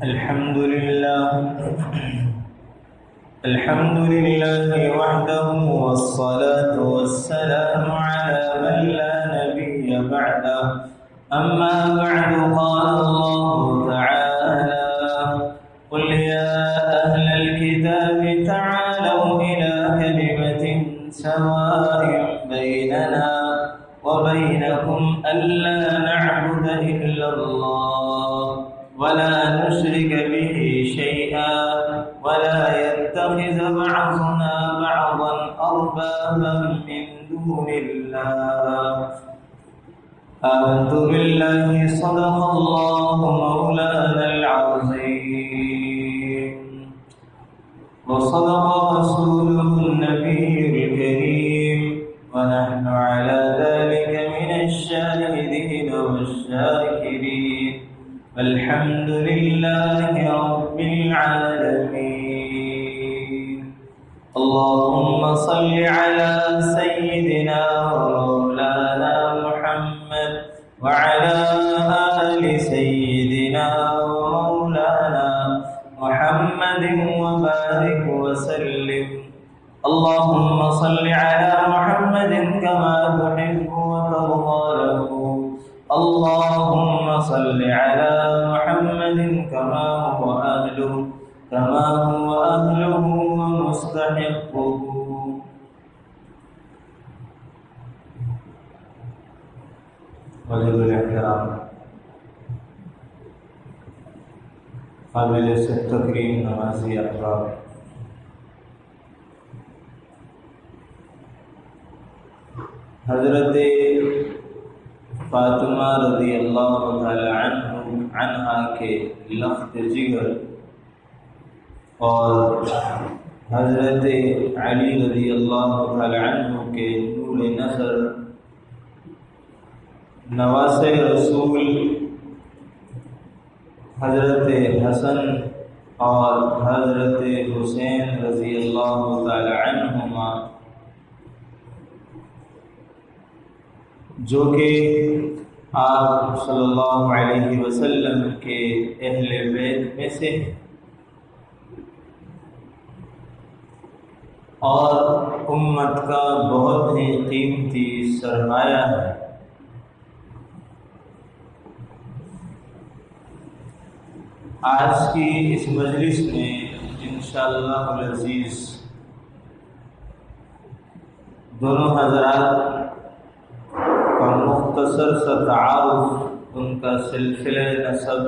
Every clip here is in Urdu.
الحمد لله وحده والصلاة والسلام على من لا نبي بعده أما بعد قال الله تعالى قل يا أهل الكتاب تعالوا إلى كلمة سواء بيننا وبينكم ألا نعبد إلا الله ولا نشرك به شيئا ولا يتخذ بعضنا بعضا أربابا من دون الله آمنت بالله صدق الله مولانا العظيم وصدق رسوله النبي الكريم ونحن على ذلك من الشاهدين والشاكرين الحمد لله رب العالمين اللهم صل على سيدنا ومولانا محمد وعلى آل سيدنا ومولانا محمد وبارك وسلم اللهم صل على محمد كما تحب وترضى له اللهم صل على محمد كما هو أهله ومستحقه وجب الاحترام قابل تکریم نمازی احباب، حضرت فاطمہ رضی اللہ تعالی عنہا کے لخت جگر اور حضرت علی رضی اللہ تعالی عنہ کے نور نظر، نواسے رسول حضرت حسن اور حضرت حسین رضی اللہ تعالی عنہما، جو کہ آپ صلی اللہ علیہ وسلم کے اہل بیت میں سے اور امت کا بہت ہی قیمتی سرمایہ ہے۔ آج کی اس مجلس میں انشاءاللہ العزیز دونوں حضرات کا مختصر سا تعارف، ان کا سلسلہ نسب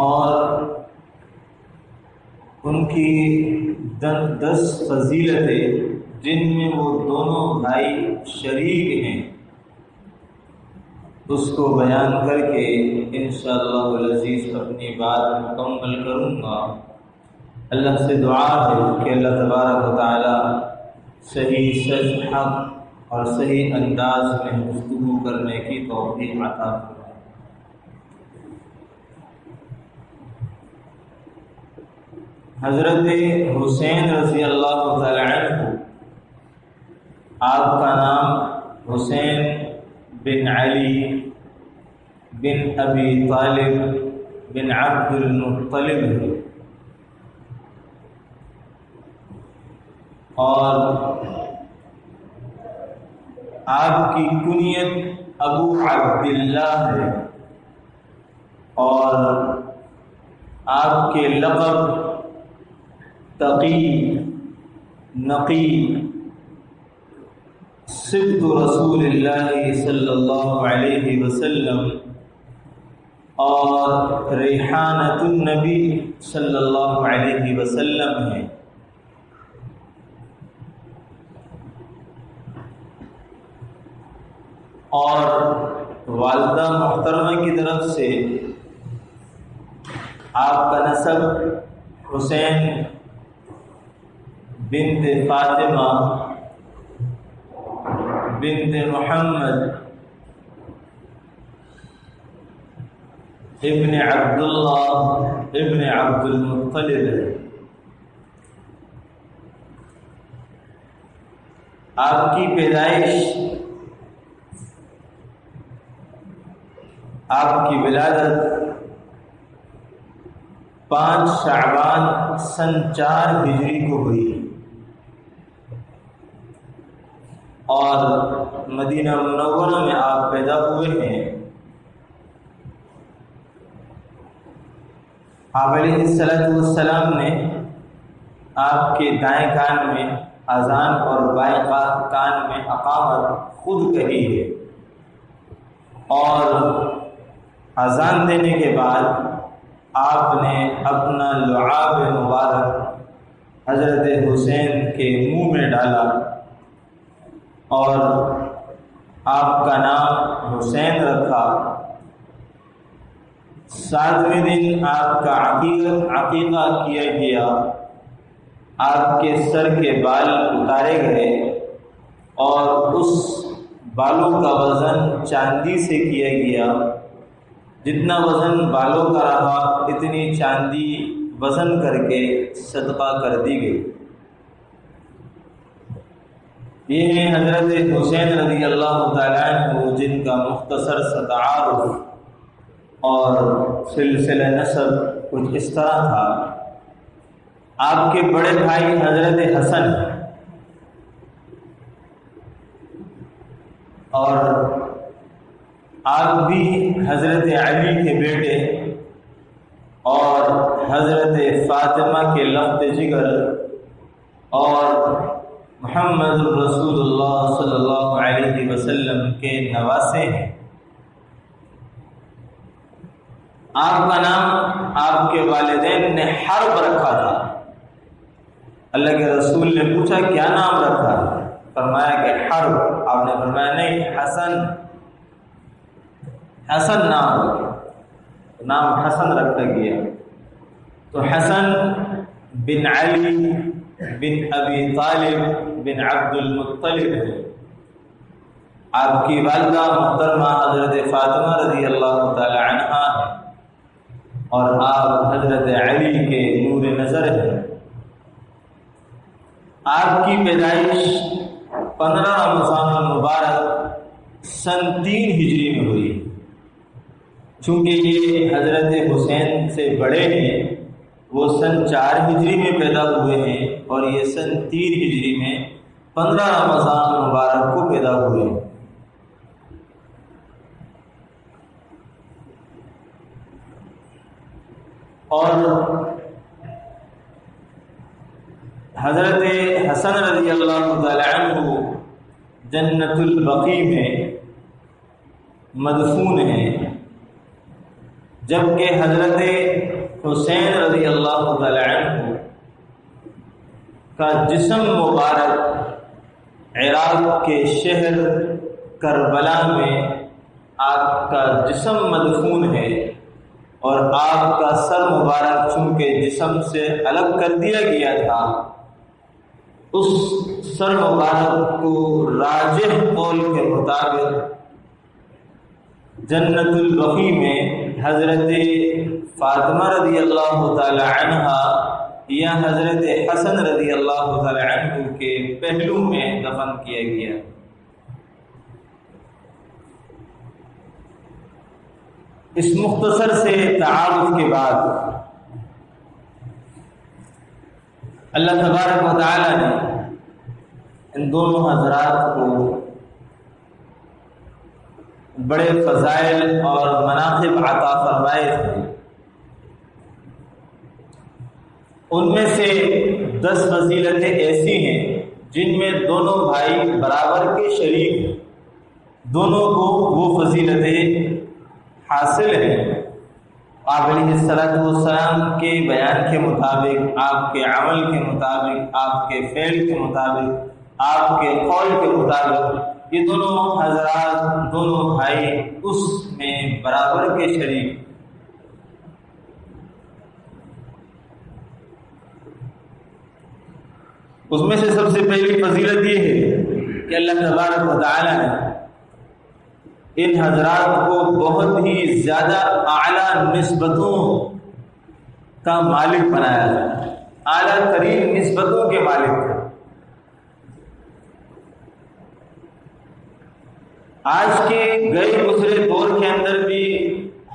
اور ان کی 10 فضیلتیں جن میں وہ دونوں بھائی شریک ہیں، اس کو بیان کر کے انشاءاللہ العزیز اپنی بات مکمل کروں گا۔ اللہ سے دعا ہے کہ اللہ تبارک و تعالی صحیح سچ حق اور صحیح انداز میں گفتگو کرنے کی توفیق عطا فرمائے۔ حضرت حسین رضی اللہ تعالی عنہ، آپ کا نام حسین بن علی بن ابی طالب بن عبد المطلب ہے، اور آپ کی کنیت ابو عبداللہ ہے، اور آپ کے لقب تقی، نقی، صفت رسول اللہ صلی اللہ علیہ وسلم اور ریحانۃ النبی صلی اللہ علیہ وسلم ہیں۔ اور والدہ محترمہ کی طرف سے آپ کا نسب حسین بنت فاطمہ بنت محمد ابن عبداللہ ابن عبد المطلب ہے۔ آپ کی پیدائش آپ کی ولادت 5 شعبان سن 4 ہجری کو ہوئی اور مدینہ منورہ میں آپ پیدا ہوئے ہیں۔ آپ علیہ السلام نے آپ کے دائیں کان میں اذان اور بائیں کان میں اقامت خود کہی ہے، اور اذان دینے کے بعد آپ نے اپنا لعاب مبارک حضرت حسین کے منہ میں ڈالا اور آپ کا نام حسین رکھا۔ 7ویں دن آپ کا عقیقہ کیا گیا، آپ کے سر کے بال اتارے گئے اور اس بالوں کا وزن چاندی سے کیا گیا۔ جتنا وزن بالوں کا رہا اتنی چاندی وزن کر کے صدقہ کر دی گئی۔ یہ ہیں حضرت حسین رضی اللہ تعالیٰ عنہ، جن کا مختصر سا تعارف اور سلسلہ نسب کچھ اس طرح تھا۔ آپ کے بڑے بھائی حضرت حسن اور آپ بھی حضرت علی کے بیٹے اور حضرت فاطمہ کے لخت جگر اور محمد رسول اللہ صلی اللہ علیہ وسلم کے نواسے ہیں۔ آپ کا نام آپ کے والدین نے حرب رکھا تھا۔ اللہ کے رسول نے پوچھا کیا نام رکھا؟ فرمایا کہ حرب۔ آپ نے فرمایا نہیں، حسن نام حسن رکھا گیا۔ تو حسن بن علی بن ابی طالب بن عبد المطلب ہے۔ آپ کی والدہ محترمہ حضرت فاطمہ رضی اللہ تعالی عنہا ہے اور آپ حضرت علی کے نور نظر ہیں۔ آپ کی پیدائش 15 رمضان المبارک سن 3 ہجری میں ہوئی۔ چونکہ یہ حضرت حسین سے بڑے ہیں، وہ سن 4 ہجری میں پیدا ہوئے ہیں اور یہ سن 3 ہجری میں 15 رمضان المبارک کو پیدا ہوئے ہیں۔ اور حضرت حسن رضی اللہ تعالی عنہ جنت البقیع میں مدفون ہیں، جبکہ حضرت حسین رضی اللہ تعالی عنہ کا جسم مبارک عراق کے شہر کربلا میں آپ کا جسم مدفون ہے، اور آپ کا سر مبارک چونکہ جسم سے الگ کر دیا گیا تھا، اس سر مبارک کو راجح قول کے مطابق جنت البقیع میں حضرت فاطمہ رضی اللہ تعالی عنہا یا حضرت حسن رضی اللہ تعالی عنہ کے پہلو میں دفن کیا گیا۔ اس مختصر سے تعارف کے بعد اللہ تبارک و تعالی نے ان دونوں حضرات کو بڑے فضائل اور مناقب عطا فرمائے تھے۔ ان میں سے 10 فضیلتیں ایسی ہیں جن میں دونوں بھائی برابر کے شریک ہیں، دونوں کو وہ فضیلتیں حاصل ہیں۔ آپ علیہ السلام کے بیان کے مطابق، آپ کے عمل کے مطابق، آپ کے فعل کے مطابق، آپ کے قول کے مطابق، یہ دونوں حضرات، دونوں بھائی اس میں برابر کے شریک۔ اس میں سے سب سے پہلی فضیلت یہ ہے کہ اللہ تبارک و تعالی نے ان حضرات کو بہت ہی زیادہ اعلیٰ نسبتوں کا مالک بنایا تھا، اعلیٰ ترین نسبتوں کے مالک تھے۔ آج کے گئے گزرے دور کے اندر بھی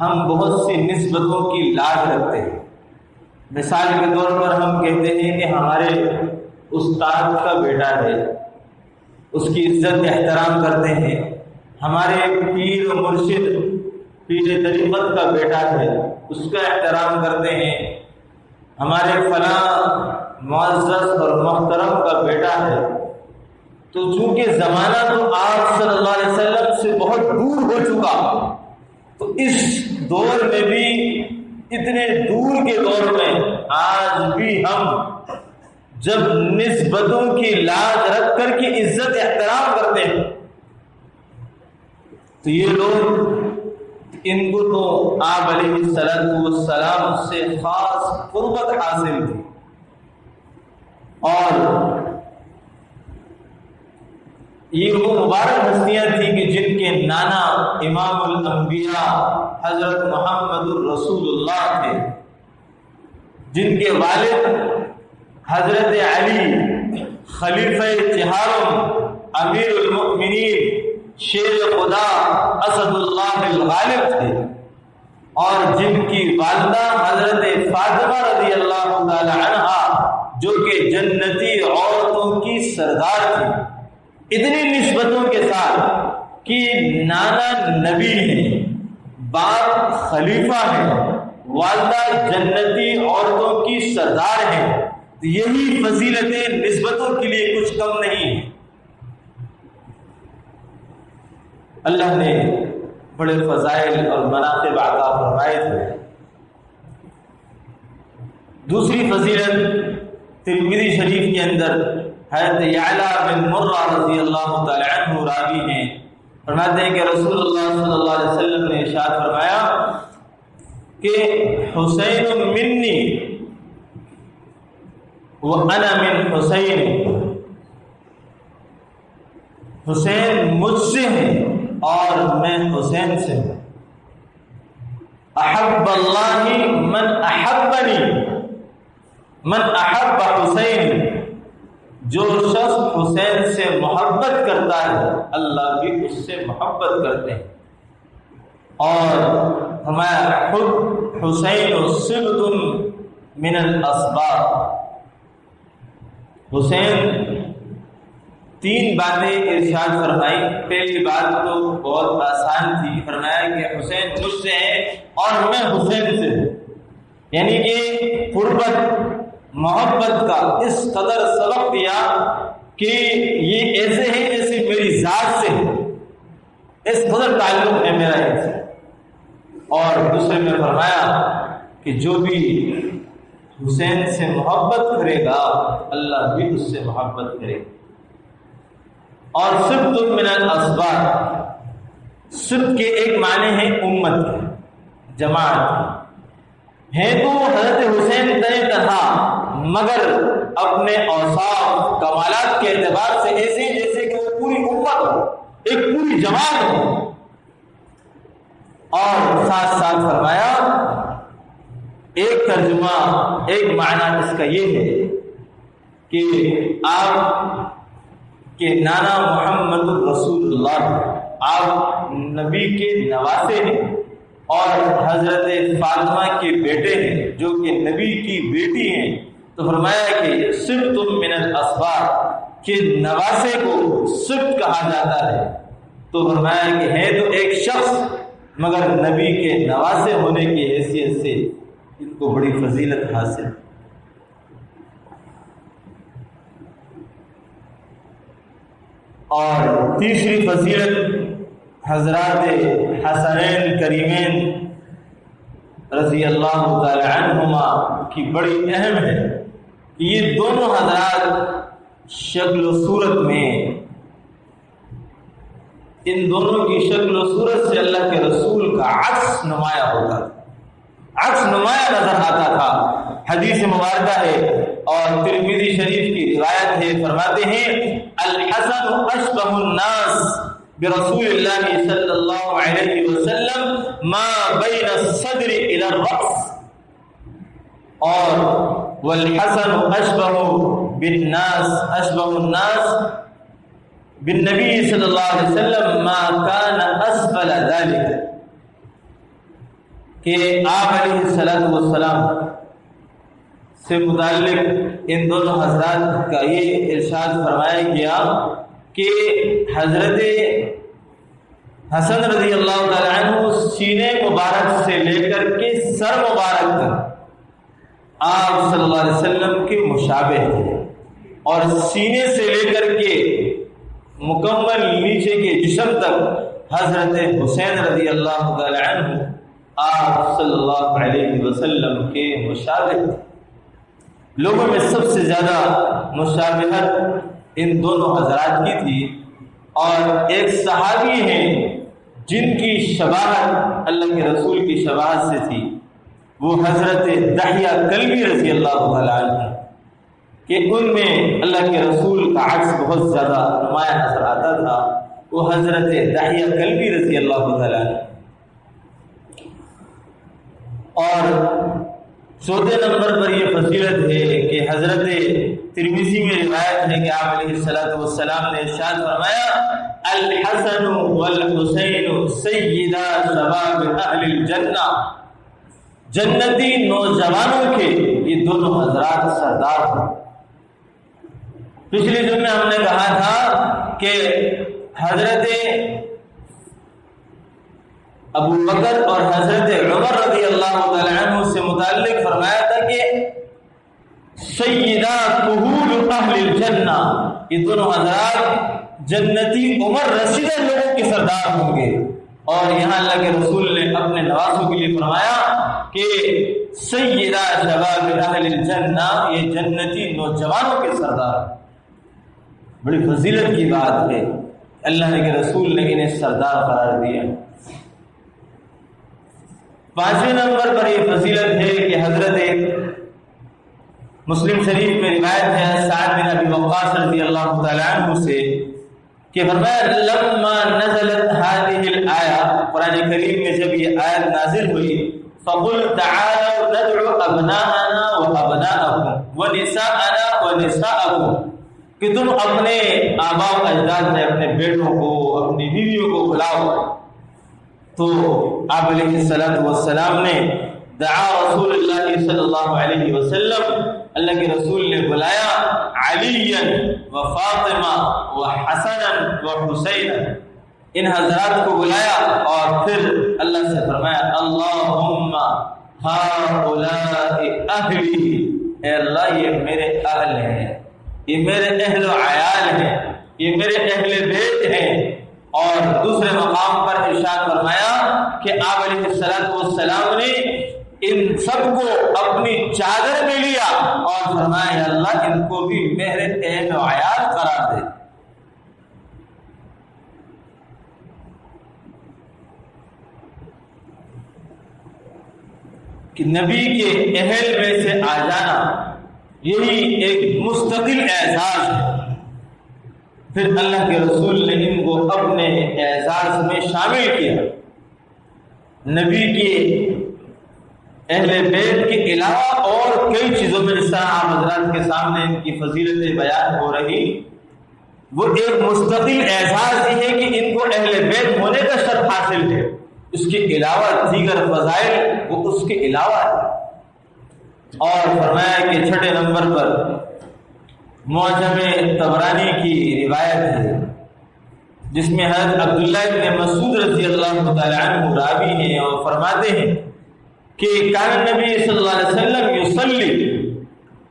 ہم بہت سی نسبتوں کی لاج رکھتے ہیں، مثال کے طور پر ہم کہتے ہیں کہ ہمارے استاد کا بیٹا ہے، اس کی عزت احترام کرتے ہیں. ہمارے پیر و مرشد پیر طریقت کا بیٹا ہے، اس کا احترام کرتے ہیں. ہمارے فلاں معزز اور محترم کا بیٹا ہے. تو چونکہ زمانہ تو آپ صلی اللہ علیہ وسلم سے بہت دور ہو چکا، تو اس دور میں بھی، اتنے دور کے دور میں آج بھی ہم جب نسبتوں کی لاج رکھ کر کے عزت احترام کرتے ہیں، تو یہ لوگ، ان کو تو آپ علیہ السلام سے خاص قربت حاصل تھی. اور یہ وہ مبارک ہستیاں تھیں کہ جن کے نانا امام الانبیاء حضرت محمد الرسول اللہ تھے، جن کے والد حضرت علی خلیفہ چہارم امیر المؤمنین شیر خدا اسد اللہ الغالب تھے، اور جن کی والدہ حضرت فاطمہ رضی اللہ تعالی عنہا جو کہ جنتی عورتوں کی سردار تھی. اتنی نسبتوں کے ساتھ کہ نانا نبی ہے، باپ خلیفہ ہے، والدہ جنتی عورتوں کی سردار ہے. یہی فضیلتیں نسبتوں کے لیے کچھ کم نہیں ہیں. اللہ نے بڑے فضائل اور مناقب عطا فرمائے تھے. دوسری فضیلت ترمذی شریف کے اندر حضرت یعلا بن مرہ رضی اللہ تعالی عنہ راوی ہیں، فرماتے ہیں کہ رسول اللہ صلی اللہ علیہ وسلم نے ارشاد فرمایا کہ حسین منی وانا من حسین، حسین مجھ سے ہے اور میں حسین سے ہوں. احب اللہ من احبنی من احب حسین، جو شخص حسین سے محبت کرتا ہے اللہ بھی اس سے محبت کرتے ہیں. اور ہمارا خود حسین صبت من الاسباط، حسین تین باتیں ارشاد فرمائی. پہلی بات تو بہت آسان تھی، فرمایا کہ حسین مجھ سے ہے اور میں حسین سے ہوں. یعنی کہ قربت محبت کا اس قدر سبق دیا کہ یہ ایسے ہے جیسے میری ذات سے ہے، اس قدر تعلق ہے میرا ان سے. اور دوسرے میں فرمایا کہ جو بھی حسین سے محبت کرے گا اللہ بھی اس سے محبت کرے گا. اور صبت من الاسباط، صبت کے ایک معنی ہے امت کے، جماعت ہے. تو حضرت حسین تنہا مگر اپنے اوصاف کمالات کے اعتبار سے ایسے جیسے کہ وہ پوری امت ہو، ایک پوری جماعت ہو. اور ساتھ ساتھ فرمایا ایک ترجمہ، ایک معنی اس کا یہ ہے کہ آپ کے نانا محمد الرسول اللہ، آپ نبی کے نواسے ہیں اور حضرت فاطمہ کے بیٹے ہیں جو کہ نبی کی بیٹی ہیں. تو فرمایا کہ صبت من الاسباط، کہ نواسے کو صبت کہا جاتا ہے. تو فرمایا کہ ہے تو ایک شخص مگر نبی کے نواسے ہونے کی حیثیت سے ان کو بڑی فضیلت حاصل. اور تیسری فضیلت حضرات حسنین کریمین رضی اللہ تعالی عنہما کی بڑی اہم ہے کہ یہ دونوں حضرات شکل و صورت میں، ان دونوں کی شکل و صورت سے اللہ کے رسول کا عکس نمایاں ہوتا تھا، عکس نمایاں نظر آتا تھا. حدیث مبارکہ ہے اور ترمذی شریف کی روایت ہے، فرماتے ہیں الحسن اشبہ الناس برسول اللہ صلی اللہ علیہ وسلم ما بین الصدر الى الرأس، اور والحسن اشبہ بالناس، اشبہ الناس بالنبی صلی اللہ علیہ وسلم ما کان اسفل ذلك، کہ آپ علیہ السلام سے متعلق ان دونوں حضرات کا یہ ارشاد فرمایا گیا کہ حضرت حسن رضی اللہ تعالیٰ عنہ سینے مبارک سے لے کر کے سر مبارک تک آپ صلی اللہ علیہ وسلم کے مشابہ تھے، اور سینے سے لے کر کے مکمل نیچے کے جسم تک حضرت حسین رضی اللہ تعالی عنہ آپ صلی اللہ علیہ وسلم کے مشابہ تھے۔ لوگوں میں سب سے زیادہ مشابہت ان دونوں حضرات کی تھی، اور ایک صحابی ہیں جن کی شباہت اللہ کے رسول کی شباہت سے تھی، وہ حضرت دحیہ کلبی رضی اللہ تعالی عنہ، کہ ان میں اللہ کے رسول کا عکس بہت زیادہ نمایاں نظر آتا تھا۔ وہ حضرت دحیہ کلبی رضی اللہ تعالی عنہ۔ اور چوتھے نمبر پر یہ فضیلت ہے کہ حضرت ترمذی میں روایت ہے کہ آپ علیہ الصلوۃ والسلام نے ارشاد فرمایا الحسن والحسین سیدا شباب اہل الجنہ، جنتی نوجوانوں کے یہ دونوں حضرات سردار ہیں۔ پچھلے جمعے ہم نے کہا تھا کہ حضرت ابو بکر اور حضرت عمر رضی اللہ تعالی عنہ سے متعلق فرمایا تھا کہ سیدہ کہول اہل الجنہ، یہ دونوں حضرات جنتی عمر رسیدہ لوگوں کے سردار ہوں گے۔ اور یہاں اللہ کے رسول نے اپنے نوازوں کے لیے فرمایا کہ سیدہ شباب اہل الجنہ، یہ جنتی نوجوانوں کے سردار۔ بڑی فضیلت کی بات ہے، اللہ کے رسول نے انہیں سردار قرار دیا۔ پانچویں نمبر پر یہ فضیلت ہے کہ حضرت مسلم شریف میں روایت ہے سعد بن ابی وقاص رضی اللہ تعالی عنہ سے کہ فرمایا لما نزلت هذه الآية، قرآن کریم میں جب یہ آیت نازل ہوئی، فقل تعالوا ندعو ابناءنا وابناءكم ونساءنا ونساءكم، کہ تم اپنے آباء و اجداد میں اپنے بیٹوں کو اپنی بیویوں کو بلاؤ۔ تو آپ علیہ الصلوۃ والسلام نے دعا رسول اللہ صلی اللہ علیہ وسلم، اللہ کے رسول نے بلایا علی و فاطمہ و حسن و حسین، ان حضرات کو بلایا، اور پھر اللہ سے فرمایا اللہم ہؤلاء اہلی، اے اللہ یہ میرے اہل ہیں، یہ میرے اہل و عیال ہیں، یہ میرے اہل بیت ہیں۔ اور دوسرے مقام پر ارشاد فرمایا کہ آپ علیہ الصلوۃ والسلام نے ان سب کو اپنی چادر میں لیا اور فرمایا یا اللہ ان کو بھی میرے اہل و عیال قرار دے۔ کہ نبی کے اہل میں سے آ جانا یہی ایک مستقل اعزاز ہے۔ پھر اللہ کے رسول نے ان کو اپنے اعزاز میں شامل کیا۔ نبی کے اہل بیت کے علاوہ اور کئی چیزوں میں جس طرح آپ حضرات کے سامنے ان کی فضیلتیں بیان ہو رہی، وہ ایک مستقل اعزاز یہ ہے کہ ان کو اہل بیت ہونے کا شرف حاصل ہے، اس کے علاوہ دیگر فضائل وہ اس کے علاوہ ہے۔ اور فرمایا کہ چھٹے نمبر پر معجم طبرانی کی روایت ہے جس میں حضرت عبداللہ بن مسعود رضی اللہ تعالی عنہ راوی ہیں، اور فرماتے ہیں کہ کان نبی صلی اللہ علیہ وسلم یصلی،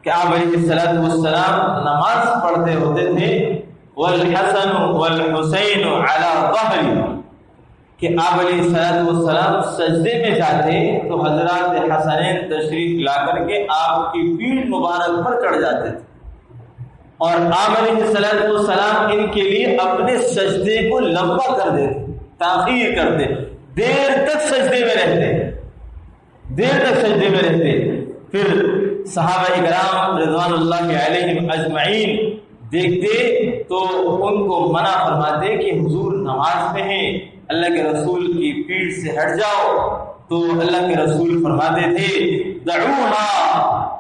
کہ آپ علیہ الصلوۃ والسلام نماز پڑھتے ہوتے تھے، والحسن والحسین علی ظہری، کہ آپ علیہ الصلوۃ والسلام سجدے میں جاتے تو حضرات حسنین تشریف لا کر کے آپ کی پیٹھ مبارک پر چڑھ جاتے تھے، اور آپ علیہ الصلوۃ والسلام ان کے لیے اپنے سجدے کو لمبا کر دیتے، تاخیر کرتے، دیر تک سجدے میں رہتے۔ پھر صحابہ کرام رضوان اللہ علیہم اجمعین دیکھتے تو ان کو منع فرماتے کہ حضور نماز میں ہیں، اللہ کے رسول کی پیٹھ سے ہٹ جاؤ۔ تو اللہ کے رسول فرماتے تھے دعوہا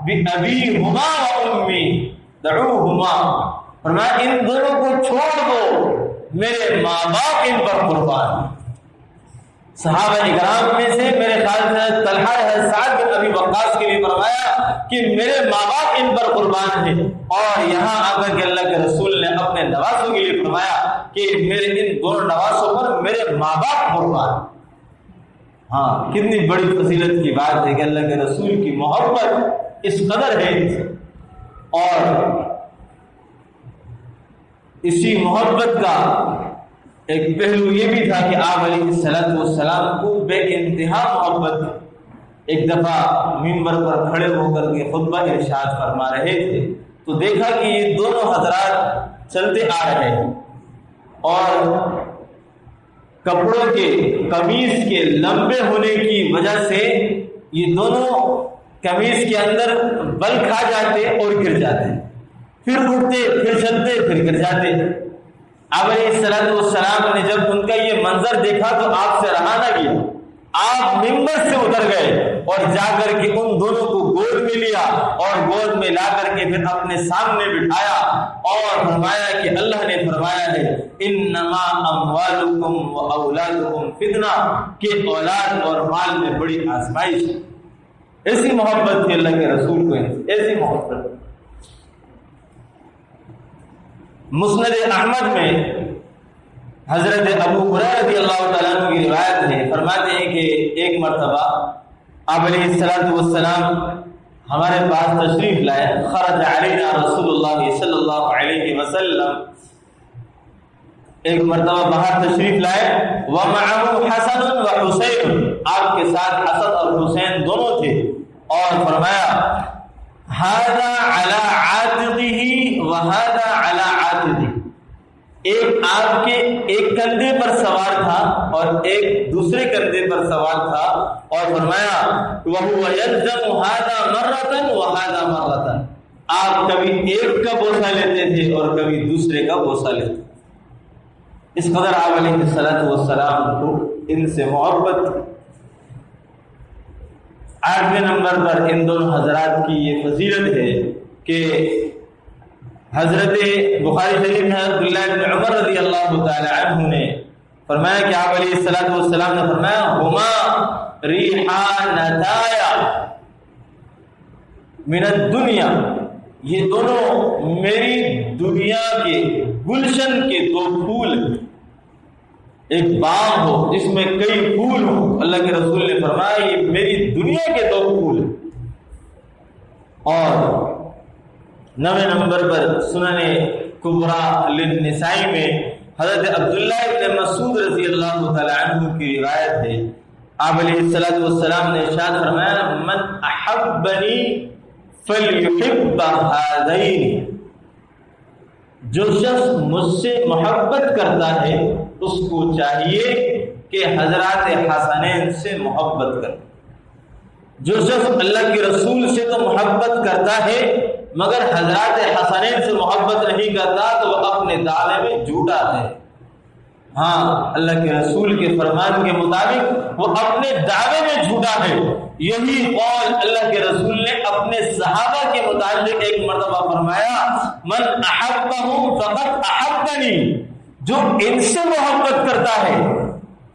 بأبیہما و امی، دعوہما، فرمایا ان دونوں کو چھوڑ دو، میرے ماں باپ ان پر قربان۔ صحابہ اکرام میں سے میرے خیال سے طلحہ ہے سعد بن ابی وقاص کے لیے فرمایا کہ میرے ماں باپ ان پر قربان ہیں، اور یہاں آ کر کے اللہ کے رسول نے اپنے نوازوں کے لیے فرمایا کہ میرے ان دونوں نوازوں پر میرے ماں باپ قربان۔ ہاں، کتنی بڑی فضیلت کی بات ہے کہ اللہ کے رسول کی محبت اس قدر ہے، اور اسی محبت کا ایک پہلو یہ بھی تھا کہ آپ علیہ السلام کو بے انتہا محبت ہے۔ ایک دفعہ منبر پر کھڑے ہو کر کے خطبہ ارشاد فرما رہے تھے تو دیکھا کہ یہ دونوں حضرات چلتے آ رہے ہیں، اور کپڑوں کے قمیص کے لمبے ہونے کی وجہ سے یہ دونوں قمیص کے اندر بل کھا جاتے اور گر جاتے، پھر اٹھتے پھر چلتے پھر گر جاتے۔ آپ علیہ السلام نے جب ان کا یہ منظر دیکھا تو آپ سے رہا نہ گیا، آپ ممبر سے اتر گئے اور جا کر کے ان دونوں کو گود میں لیا اور گود میں لا کر کے پھر اپنے سامنے بٹھایا اور فرمایا کہ اللہ نے فرمایا ہے انما اموالکم و اولادکم فتنہ، کہ اولاد اور مال میں بڑی آزمائش۔ ایسی محبت تھی اللہ کے رسول کو، ایسی محبت۔ مسند احمد میں حضرت ابو ہریرہ رضی اللہ تعالیٰ عنہ کی روایت ہے، فرماتے ہیں کہ ایک مرتبہ آپ علیہ السلام ہمارے پاس تشریف لائے، خرج علینا رسول اللہ صلی اللہ علیہ وسلم، ایک مرتبہ باہر تشریف لائے، ومعه حسن و حسین، آپ کے ساتھ حسن اور حسین دونوں تھے، اور فرمایا هذا على عاتقه وهذا على عاتقه، ایک آپ کے ایک کندھے پر سوار تھا اور ایک دوسرے کندھے پر سوار تھا، اور فرمایا وهو يلزم هذا مرة وهذا مرة، آپ کبھی ایک کا بوسہ لیتے تھے اور کبھی دوسرے کا بوسہ لیتے تھے۔ اس قدر آپ علیہ السلام کو ان سے محبت۔ 8ویں نمبر پر ان دونوں حضرات کی یہ فضیلت ہے کہ حضرت بخاری شریف میں عبداللہ بن عمر رضی اللہ تعالی عنہ نے فرمایا کہ آپ علیہ السلام نے فرمایا ہما ریحانتایا من الدنیا، یہ دونوں میری دنیا کے گلشن کے دو پھول ہیں۔ ایک باغ ہو جس میں کئی پھول ہوں، اللہ کے رسول نے فرمایا یہ میری دنیا کے دو پھول ہیں۔ اور 9 نمبر پر سنن کبریٰ للنسائی میں حضرت عبداللہ بن مسعود رضی اللہ تعالی عنہ کی روایت ہے، آپ علیہ السلام نے ارشاد فرمایا من احبنی فلیحب ہذین، جو شخص مجھ سے محبت کرتا ہے اس کو چاہیے کہ حضرات حسنین سے محبت کرے۔ جو شخص اللہ کے رسول سے تو محبت کرتا ہے مگر حضرات حسنین سے محبت نہیں کرتا تو وہ اپنے دعوے میں جھوٹا ہے۔ ہاں، اللہ کے رسول کے فرمان کے مطابق وہ اپنے دعوے میں جھوٹا ہے۔ یہی قول اللہ کے رسول نے اپنے صحابہ کے متعلق ایک مرتبہ فرمایا من احبہم فقط احبنی، جو ان سے محبت کرتا ہے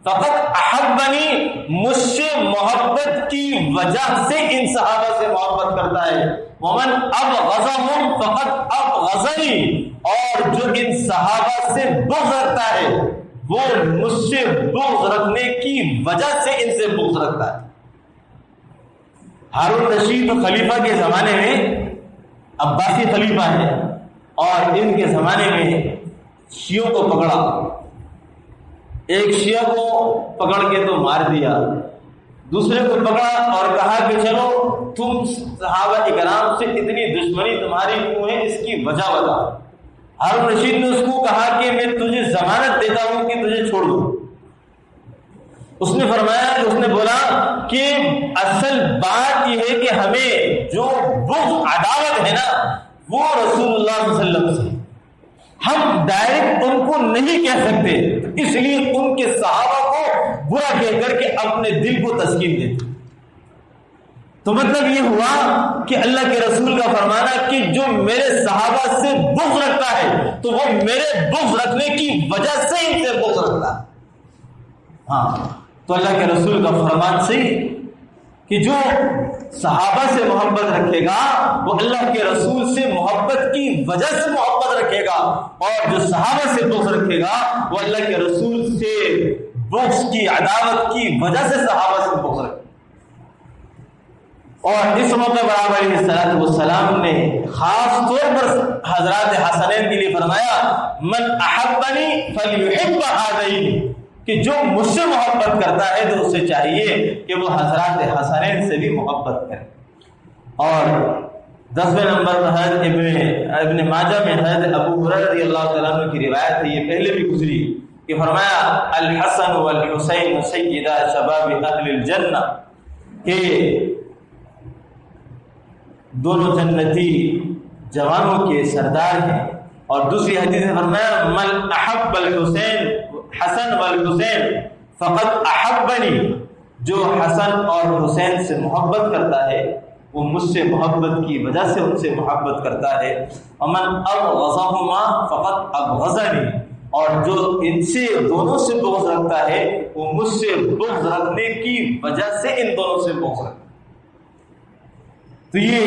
فقط احبنی، مجھ سے محبت کی وجہ سے ان صحابہ سے محبت کرتا ہے، ومن ابغضہم فقط ابغضنی، اور جو ان صحابہ سے بغض رکھتا ہے وہ مجھ سے بغض رکھنے کی وجہ سے ان سے بغض رکھتا ہے۔ ہارون رشید خلیفہ کے زمانے میں عباسی خلیفہ ہے، اور ان کے زمانے میں شیعوں کو پکڑا، ایک شیعہ کو پکڑ کے تو مار دیا، دوسرے کو پکڑا اور کہا کہ چلو تم صحابہ اکرام سے اتنی دشمنی تمہاری کیوں ہے، اس کی وجہ بتا۔ ہارون رشید نے اس کو کہا کہ میں تجھے ضمانت دیتا ہوں کہ تجھے چھوڑ دوں۔ اس نے فرمایا کہ اس نے بولا کہ اصل بات یہ ہے کہ ہمیں جو بغض عداوت ہے نا وہ رسول اللہ صلی اللہ علیہ وسلم سے، ہم ڈائریکٹ ان کو نہیں کہہ سکتے، اس لیے ان کے صحابہ کو برا کہہ کر کے اپنے دل کو تسکین دیتے۔ تو مطلب یہ ہوا کہ اللہ کے رسول کا فرمانا کہ جو میرے صحابہ سے بغض رکھتا ہے تو وہ میرے بغض رکھنے کی وجہ سے ان سے بغض رکھتا ہے۔ ہاں، تو اللہ کے رسول کا فرمان صحیح کہ جو صحابہ سے محبت رکھے گا وہ اللہ کے رسول سے محبت کی وجہ سے محبت رکھے گا، اور جو صحابہ سے بغض رکھے گا وہ اللہ کے رسول سے بغض کی عداوت کی وجہ سے صحابہ سے بغض رکھے گا۔ اور اس موقع پر آپ علیہ الصلوۃ والسلام نے خاص طور پر حضرات حسنین کے لیے فرمایا من احبنی فلیحب هذین، کہ جو مجھ سے محبت کرتا ہے تو اسے چاہیے کہ وہ حضرات حسنین سے بھی محبت کرے۔ اور 10ویں نمبر پر حضرت ابن ماجہ میں حضرت ابو ہریرہ رضی اللہ تعالیٰ عنہ کی روایت ہے، یہ پہلے بھی گزری، کہ فرمایا الحسن والحسین سیدا شباب اہل الجنہ، کہ دونوں جنتی جوانوں کے سردار ہیں۔ اور دوسری حدیث میں فرمایا من احب الحسین حسن والحسین فقد احبنی، جو حسن اور حسین سے محبت کرتا ہے وہ مجھ سے محبت کی وجہ سے ان سے محبت کرتا ہے، ومن ابغضہما فقد ابغضنی، اور جو ان سے دونوں سے بغض رکھتا ہے وہ مجھ سے بغض رکھنے کی وجہ سے ان دونوں سے بغض رکھتا ہے۔ تو یہ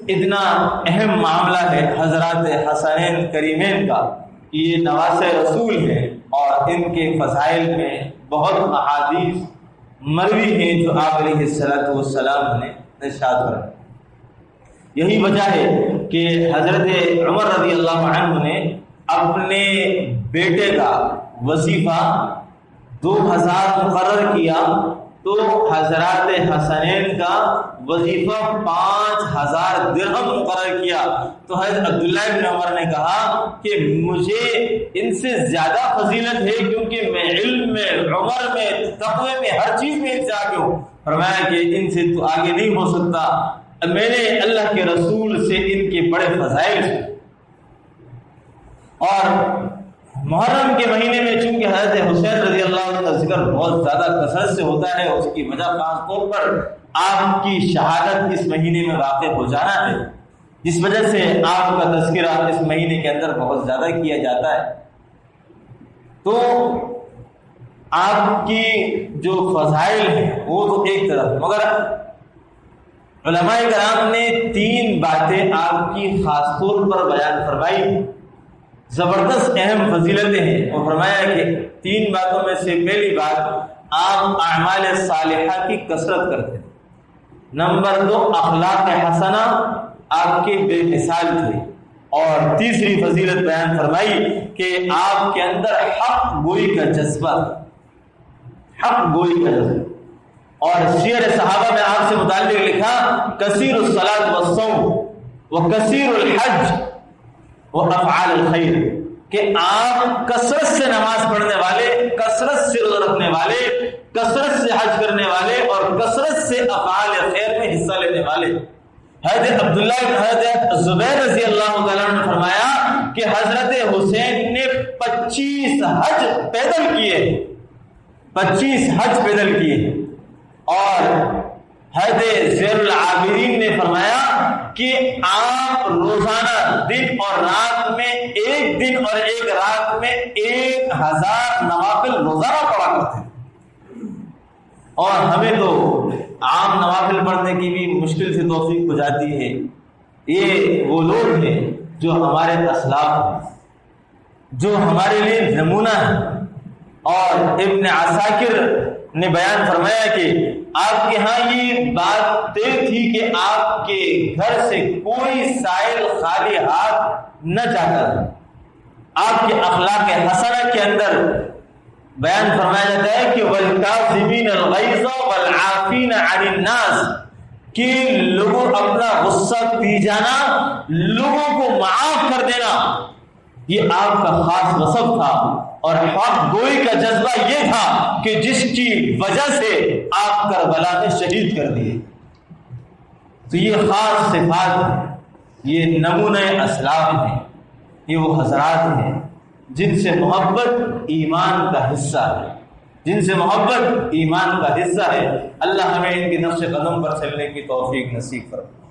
اتنا اہم معاملہ ہے حضرات حسنین کریمین کا، کہ یہ نواسے رسول ہیں اور ان کے فضائل میں بہت احادیث مروی ہیں جو آپ علیہ الصلوۃ والسلام نے ارشاد فرمایا۔ یہی وجہ ہے کہ حضرت عمر رضی اللہ عنہ نے اپنے بیٹے کا وظیفہ 2000 مقرر کیا، تو حضرات حسنین کا وظیفہ 5000 درہم مقرر کیا۔ تو حضرت عبداللہ بن عمر نے کہا کہ مجھے ان سے زیادہ فضیلت ہے، کیونکہ میں علم میں، عمر میں، تقوی میں، ہر چیز میں ان سے آگے ہوں۔ فرمایا کہ ان سے تو آگے نہیں ہو سکتا، میں نے اللہ کے رسول سے ان کے بڑے فضائل سے۔ اور محرم کے مہینے میں چونکہ حضرت حسین رضی اللہ عنہ کا ذکر بہت زیادہ کثرت سے ہوتا ہے، اس کی وجہ خاص طور پر آپ کی شہادت اس مہینے میں واقع ہو جانا ہے، جس وجہ سے آپ کا تذکرہ اس مہینے کے اندر بہت زیادہ کیا جاتا ہے۔ تو آپ کی جو فضائل ہیں وہ تو ایک طرف، مگر علماء کرام نے 3 باتیں آپ کی خاص طور پر بیان فرمائی، زبردست اہم فضیلتیں ہیں، اور فرمایا کہ 3 باتوں میں سے پہلی بات آپ اعمال صالحہ کی کثرت کرتے ہیں۔ نمبر 2 اخلاق حسنہ آپ کے بے مثال تھے، اور تیسری فضیلت بیان فرمائی کہ آپ کے اندر حق گوئی کا جذبہ، حق گوئی کا جذبہ۔ اور سیر صحابہ میں آپ سے متعلق لکھا کثیر الصلاۃ والصوم وکثیر الحج وافعال الخیر، کہ آپ کثرت سے نماز پڑھنے والے، کثرت سے روزہ رکھنے والے، کثرت سے حج کرنے والے، اور کثرت سے افعال خیر میں حصہ لینے والے۔ حضرت حضرت زبیر رضی اللہ تعالیٰ نے فرمایا کہ حضرت حسین نے 25 حج پیدل کیے، 25 حج پیدل کیے۔ اور حضرت زیر العابدین نے فرمایا کہ آپ روزانہ دن اور رات میں، ایک دن اور ایک رات میں 1000 نوافل روزانہ پڑھا کرتے ہیں۔ اور ہمیں تو عام نوافل پڑھنے کی بھی مشکل سے توفیق ہو جاتی ہے۔ یہ وہ لوگ ہیں جو ہمارے اسلاف ہیں، جو ہمارے لیے نمونہ ہیں۔ اور ابن عساکر نے بیان فرمایا کہ آپ کے ہاں یہ بات طے تھی کہ آپ کے گھر سے کوئی سائل خالی ہاتھ نہ جاتا تھا۔ آپ کے اخلاق حسنہ کے اندر بیان فرمایا جاتا ہے کہ والکاظمین الغیظ والعافین عن الناس، کہ لوگوں اپنا غصہ پی جانا، لوگوں کو معاف کر دینا، یہ آپ کا خاص وصف تھا۔ اور حق گوئی کا جذبہ یہ تھا کہ جس کی وجہ سے آپ کربلا میں شہید کر دیے۔ تو یہ خاص صفات ہیں، یہ نمونہ اسلاف ہیں، یہ وہ حضرات ہیں جن سے محبت ایمان کا حصہ ہے، جن سے محبت ایمان کا حصہ ہے۔ اللہ ہمیں ان کے نقش قدم پر چلنے کی توفیق نصیب فرمائے۔